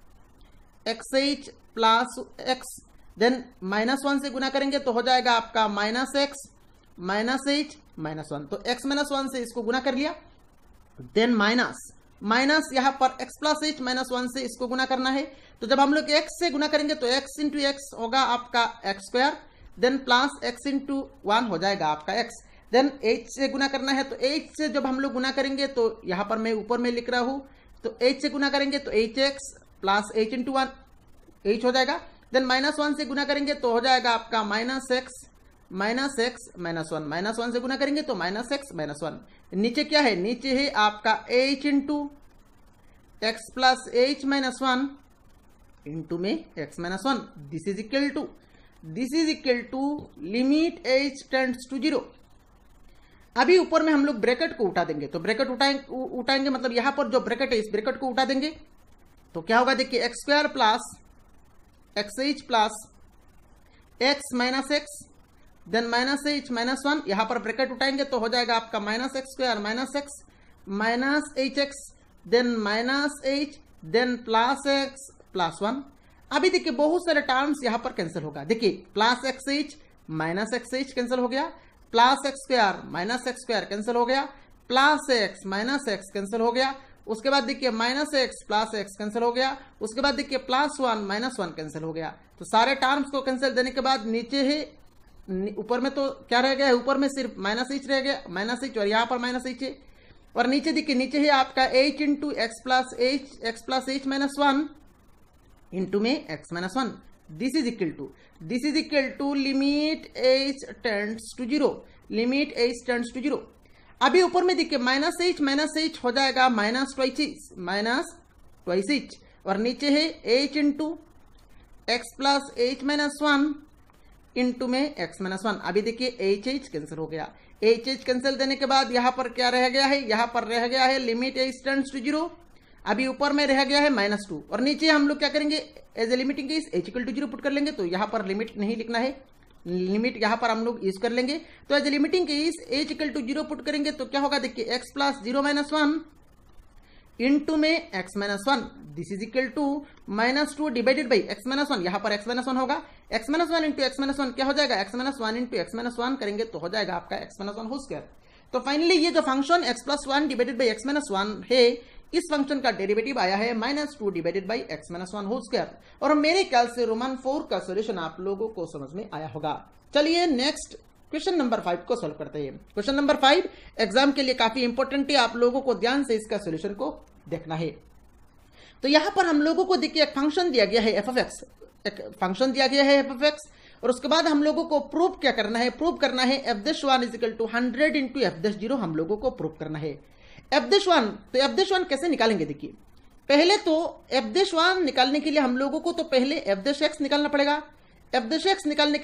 A: x h plus x, then minus 1 से गुना करेंगे तो हो जाएगा आपका minus x minus h minus 1, तो x माइनस 1 से इसको गुना कर लिया, देन माइनस यहां पर x प्लस एच माइनस 1 से इसको गुना करना है, तो जब हम लोग x से गुना करेंगे तो x इंटू एक्स होगा आपका x square, then plus x into 1 हो जाएगा आपका x, देन h से गुना करना है, तो h से जब हम लोग गुना करेंगे तो यहां पर मैं ऊपर में लिख रहा हूं, तो h से गुना करेंगे तो hx plus h into 1 h हो जाएगा, देन माइनस 1 से गुना करेंगे तो हो जाएगा आपका माइनस एक्स माइनस 1, माइनस 1 से गुना करेंगे तो माइनस एक्स माइनस 1, नीचे क्या है, नीचे है आपका h into x plus h minus 1 into में x minus 1। This is equal to limit h tends to 0। अभी ऊपर में हम लोग ब्रैकेट को उठा देंगे, तो ब्रैकेट उठाएंगे मतलब यहां पर जो ब्रैकेट है इस ब्रैकेट को उठा देंगे, तो क्या होगा देखिए x square plus x h plus x minus x, then minus h minus 1, यहां पर ब्रैकेट उठाएंगे तो हो जाएगा आपका minus x square minus x minus h x, then minus h, then plus x plus 1। अभी देखिए बहुत सारे टर्म्स यहां पर कैंसिल होगा, देखिए plus x H minus x H cancel हो गया, plus x square minus x square cancel हो गया, plus x minus x cancel हो गया, उसके बाद देखिए minus x plus x cancel हो गया, उसके बाद देखिए प्लस 1 माइनस 1 कैंसिल हो गया। तो सारे टर्म्स को कैंसिल देने के बाद नीचे है, ऊपर में तो क्या रह गया है, ऊपर में सिर्फ माइनस एच रह गया, माइनस एच, और यहाँ पर माइनस एच है, और नीचे देखिए नीचे है आपका h into x plus h minus 1 into में x minus 1। This is equal to limit h tends to 0, limit h tends to 0। अभी ऊपर में देखिए माइनस एच हो जाएगा माइनस ट्वाइस एच, और नीचे है h into x plus h minus 1 into में एक्स माइनस 1। अभी देखिए एच कैंसिल हो गया, एच कैंसिल देने के बाद यहां पर क्या रह गया है, यहां पर रह गया है लिमिट h टेंड्स टू 0। अभी ऊपर में रह गया है -2, और नीचे हम लोग क्या करेंगे, as a limiting case h equal to 0 put कर लेंगे, तो यहां पर लिमिट नहीं लिखना है, लिमिट यहां पर हम लोग यूज कर लेंगे, तो as a limiting case h equal to 0 put करेंगे तो क्या होगा देखिए x प्लस 0 माइनस 1 इंटू में x minus 1। This is equal to -2 divided by x minus 1, यहां पर x माइनस 1 होगा, x minus 1 into x minus 1 क्या हो जाएगा, x minus 1 into x minus 1 करेंगे तो हो जाएगा आपका x माइनस 1 होल स्क्वायर। तो फाइनली ये जो function x plus 1 divided by x minus 1 है, इस फंक्शन का डेरिवेटिव आया है -2 divided by x minus 1 whole square, और मेरे ख्याल से रोमन 4 का सॉल्यूशन आप लोगों को समझ में आया होगा। चलिए नेक्स्ट क्वेश्चन नंबर 5 को सॉल्व करते हैं। क्वेश्चन नंबर 5 एग्जाम के लिए काफी इंपॉर्टेंट है, आप लोगों को ध्यान से इसका सॉल्यूशन को देखना है। तो यहां पर हम लोगों को देखिए एक फंक्शन दिया गया है एफ ऑफ एक्स, एक फंक्शन दिया गया है एफ ऑफ एक्स, और उसके बाद हम लोगों को प्रूव क्या करना है, प्रूव करना है f dash 1 is equal to 100 into f dash 0 हम लोगों को प्रूव करना है। एफ डैश 1, तो एफ डैश 1 कैसे निकालेंगे, देखिए पहले तो एफ डैश 1 निकालने के लिए हम लोगों को तो पहले एफ डैश एक्स निकालना पड़ेगा। एफ डैश एक्स निकालने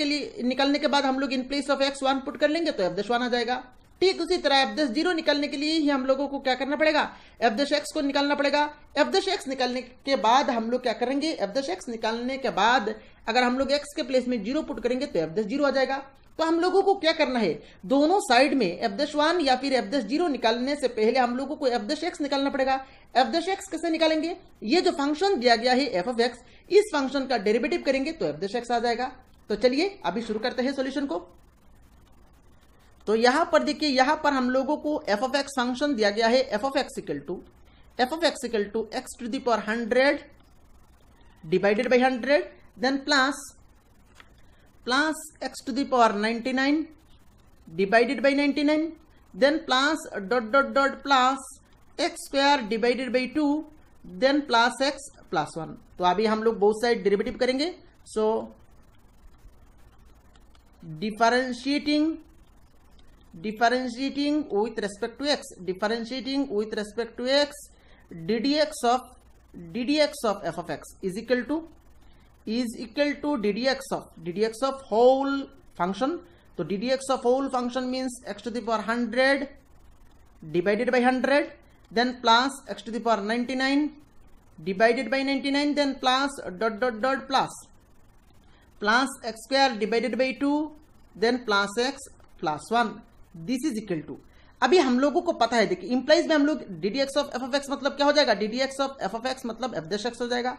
A: के बाद हम लोग इन प्लेस ऑफ एक्स 1 पुट कर लेंगे तो एफ डैश 1 आ जाएगा। ठीक उसी तरह एफ डैश 0 निकालने के लिए ही हम लोगों को क्या करना पड़ेगा, एफ डैश एक्स को निकालना पड़ेगा। एफ डैश एक्स निकालने के बाद हम लोग क्या करेंगे, एफ डैश एक्स निकालने के बाद अगर हम लोग एक्स के प्लेस में 0 पुट करेंगे तो एफ डैश 0 आ जाएगा। तो हम लोगों को क्या करना है, दोनों साइड में एफ डैश 1 या फिर एफ डैश 0 निकालने से पहले हम लोगों को एफ डैश एक्स निकालना पड़ेगा। एफ डैश एक्स कैसे निकालेंगे, ये जो फंक्शन दिया गया है एफ ऑफ एक्स, इस फंक्शन का डेरिवेटिव करेंगे तो एफ डैश एक्स आ जाएगा। तो चलिए अभी शुरू करते हैं सॉल्यूशन को। तो यहां पर देखिए, यहां पर हम लोगों को एफ ऑफ एक्स फंक्शन दिया गया है f of x equal to x to the power 100 divided by 100, then plus x to the power 99 divided by 99, then plus dot dot dot plus x square divided by 2 then plus x plus 1। तो अभी हम लोग बोथ साइड डेरिवेटिव करेंगे। सो differentiating with respect to x, differentiating with respect to x, ddx of f of x is equal to ddx of whole function। तो ddx of whole function means x to the power 100 divided by 100 then plus x to the power 99 divided by 99 then plus dot dot dot plus x square divided by 2 then plus x plus 1 this is equal to। अभी हम लोगों को पता है, देखिए इंप्लाइज में हम लोग ddx of f of x मतलब क्या हो जाएगा, ddx of f of x मतलब f dash x हो जाएगा।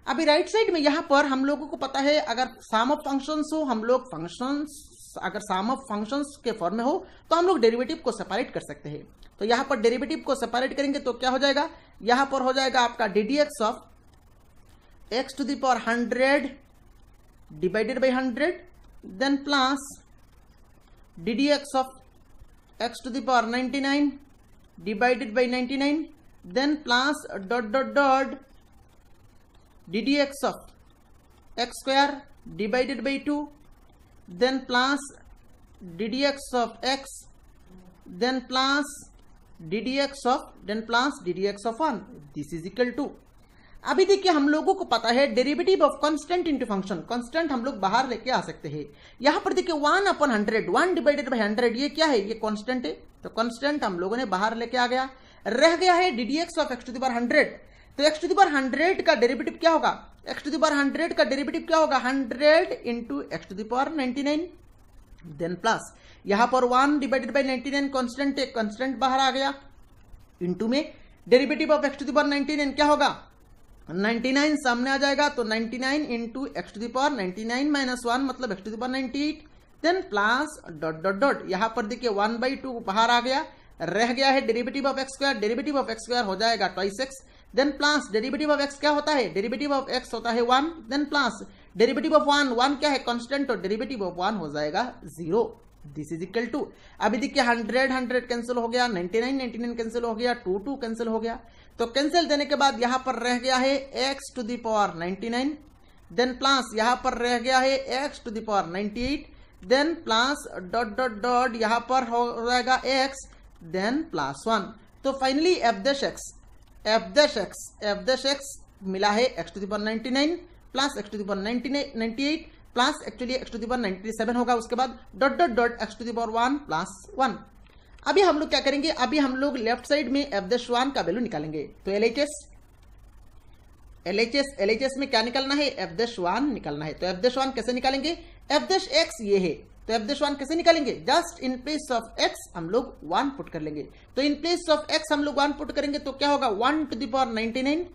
A: अभी राइट साइड में यहां पर हम लोगों को पता है अगर सम ऑफ फंक्शंस हो, हम लोग फंक्शंस अगर सम ऑफ फंक्शंस के फॉर्म में हो तो हम लोग डेरिवेटिव को सेपरेट कर सकते हैं। तो यहां पर डेरिवेटिव को सेपरेट करेंगे तो क्या हो जाएगा, यहां पर हो जाएगा आपका ddx of x to the power 100 divided by 100 then plus ddx of x to the power 99 divided by 99 then plus dot dot dot ddx of x square divided by 2 then plus ddx of x then plus ddx of 1 this is equal to। अभी देखिए हम लोगों को पता है derivative of constant into function, constant हम लोग बाहर लेके आ सकते हैं। यहां पर देखिए 1 अपॉन 100, 1 डिवाइडेड बाय 100 ये क्या है, ये कांस्टेंट है। तो कांस्टेंट हम लोगों ने बाहर लेके आ गया, रह गया है ddx of x to the power 100। तो x टू द पावर 100 का डेरिवेटिव क्या होगा, x टू द पावर 100 का डेरिवेटिव क्या होगा, 100 into x to the power 99 then plus यहां पर 1 डिवाइडेड बाय 99 कांस्टेंट है, कांस्टेंट बाहर आ गया, इंटू में derivative of x to the power 99 क्या होगा, 99 सामने आ जाएगा। तो 99 into x to the power 99 minus 1 मतलब x to the power 98 then plus dot dot dot यहां पर देखिए 1/2 बाहर आ गया, रह गया है derivative of x square, derivative of x square हो जाएगा twice x then plus derivative of x क्या होता है, डेरिवेटिव ऑफ एक्स होता है 1 देन प्लस डेरिवेटिव ऑफ 1 क्या है कांस्टेंट, तो डेरिवेटिव ऑफ 1 हो जाएगा 0 दिस इज इक्वल टू। अभी देखिए 100 कैंसिल हो गया, 99 कैंसिल हो गया, 2 कैंसिल हो गया। तो कैंसिल देने के बाद यहां पर रह गया है x to the power 99 then plus यहां पर रह गया है x to the power 98 then plus dot dot dot यहां पर हो जाएगा x देन प्लस 1। तो फाइनली f dash x मिला है x to the power 99 plus x to the power 98 plus actually x to the power 97 होगा, उसके बाद dot dot dot x to the power 1 plus 1। अभी हम लोग क्या करेंगे, अभी हम लोग लेफ्ट साइड में f dash 1 का वैल्यू निकालेंगे। तो LHS में क्या निकालना है, f dash 1 निकालना है। तो f dash 1 कैसे निकालेंगे, f dash x ये है, तो f dash 1 कैसे निकालेंगे, just in place of x हम लोग 1 पुट कर लेंगे। तो इन प्लेस ऑफ x हम लोग 1 पुट करेंगे तो क्या होगा, 1 to the power 99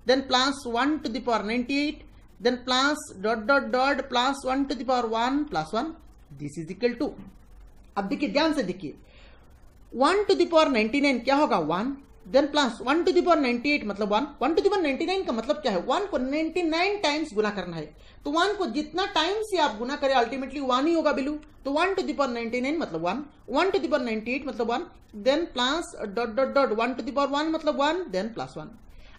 A: then plus 1 to the power 98 then plus dot dot dot plus 1 to the power 1 plus 1 this is equal to. अब देखिए ध्यान से देखिए 1 टू द पावर 99 क्या होगा 1 then plus 1 to the power 98 मतलब 1 टू द पावर 99 का मतलब क्या है, 1 को 99 टाइम्स गुना करना है। तो 1 को जितना टाइम्स से आप गुना करें अल्टीमेटली 1 ही होगा वैल्यू। तो 1 टू द पावर 99 मतलब 1 टू द पावर 98 मतलब 1 then plus dot dot dot 1 to the power 1 मतलब 1 देन प्लस 1।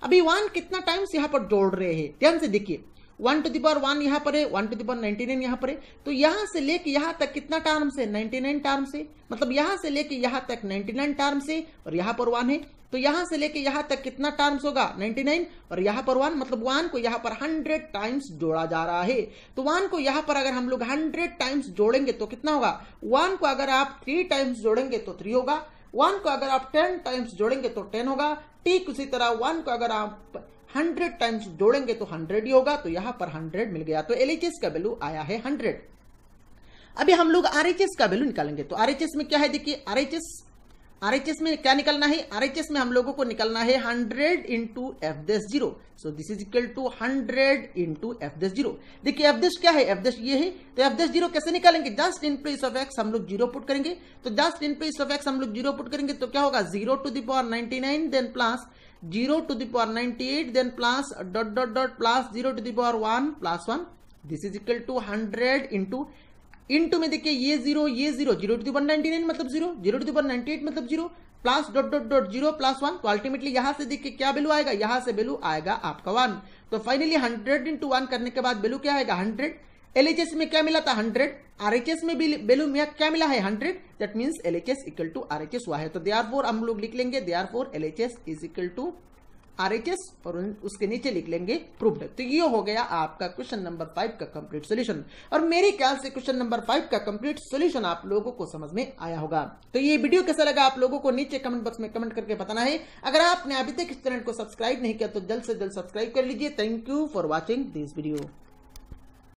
A: अभी 1 कितना टाइम्स यहां पर जोड़ रहे हैं, ध्यान से देखिए 1 टू द पावर 1 यहां पर है, 1 टू द पावर 99 यहां पर है। तो यहां से लेके यहां तक कितना टर्म से 99 टर्म से, मतलब यहां से लेके यहां तक 99 टर्म से और यहां पर 1 है। तो यहां से लेके यहां तक कितना टर्म्स होगा 99 और यहां पर 1 मतलब 1 को यहां पर 100 टाइम्स जोड़ा जा रहा है। तो 1 को यहां पर अगर हम लोग 100 टाइम्स जोड़ेंगे तो कितना होगा, 1 को अगर आप 3 टाइम्स जोड़ेंगे तो 3 होगा, 1 को अगर आप 10 टाइम्स जोड़ेंगे तो 10 होगा। ठीक उसी तरह 1 को अगर आप 100 टाइम्स जोड़ेंगे तो 100 ही होगा। तो यहां पर 100 मिल गया, तो LHS का वैल्यू आया है 100। अभी हम लोग RHS का वैल्यू निकालेंगे। तो RHS में क्या है, देखिए RHS में क्या निकलना है, RHS में हम लोगों को निकलना है 100 into f dash 0। So this is equal to 100 into f dash 0। देखिए f dash क्या है, f dash ये है। तो f dash 0 कैसे निकालेंगे, just in place of x हम लोग 0 पुट करेंगे। तो just in place of x हम लोग 0 पुट करेंगे तो क्या होगा, 0 to the power 99 then plus 0 to the power 98 then plus dot dot dot plus 0 to the power 1 plus 1 this is equal to 100 into में देखिए ये 0 0 टू द पावर 99 मतलब 0 टू द पावर 98 मतलब 0 plus dot dot dot 0 plus 1, तो अल्टीमेटली यहां से देखिए क्या वैल्यू आएगा, यहां से वैल्यू आएगा आपका 1। तो फाइनली 100 इंटू 1 करने के बाद वैल्यू क्या आएगा 100। एलएचएस में क्या मिला था 100, आरएचएस में भी वैल्यू में क्या मिला है 100, that means LHS equal to RHS हुआ है। तो देयरफॉर हम लोग लिख लेंगे therefore LHS is equal to RHS और उसके नीचे लिख लेंगे प्रूव्ड। तो ये हो गया आपका क्वेश्चन नंबर 5 का कंप्लीट सॉल्यूशन। और मेरे ख्याल से क्वेश्चन नंबर 5 का कंप्लीट सॉल्यूशन आप लोगों को समझ में आया होगा। तो ये वीडियो कैसा लगा आप लोगों को नीचे कमेंट बॉक्स में कमेंट करके बताना है। अगर आपने अभी तक इस चैनल को सब्सक्राइब नहीं किया तो जल्द से जल्द सब्सक्राइब कर लीजिए। Thank you for watching this video.